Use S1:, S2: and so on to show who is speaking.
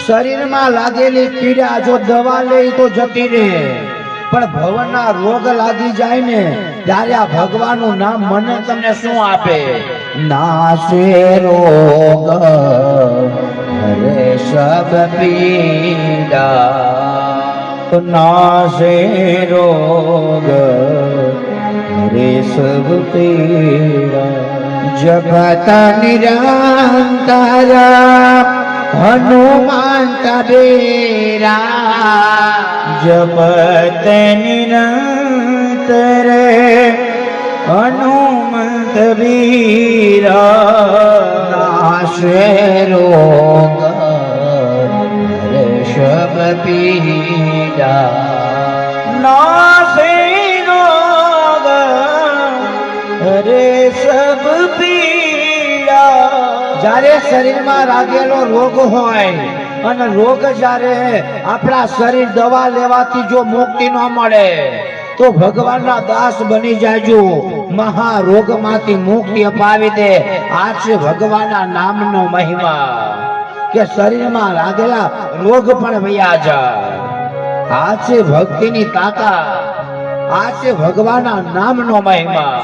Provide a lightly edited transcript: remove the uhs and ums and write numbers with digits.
S1: શરીરમાં લાગેલી પીડા જો દવા લે તો જતી રહે, પણ ભવના રોગ લાગી જાય ને ત્યારે આ ભગવાનનું નામ મને તમને શું આપે? નાશે રોગ હરે સબ પીડા, નાશે રોગ હરે સબ પીડા। જગત નિરંતર હનુમાન કબીરા, જપત નિરંતર હનુમંત વીરા। નાશે રોગ હરે સબ પીડા, નાશે રોગ હરે સબ પીડા। જ્યારે શરીરમાં લાગેલો રોગ હોય અને રોગ જ્યારે આપણા શરીર દવા લેવાથી જો મુક્તિ ન મળે તો ભગવાનના દાસ બની જાજો, મહારોગમાંથી મુક્તિ અપાવી દે। આ છે ભગવાનના નામનો મહિમા કે શરીરમાં લાગેલા રોગ પણ વયા જાય। આ છે ભક્તિની તાકાત, આ છે ભગવાનના નામનો મહિમા।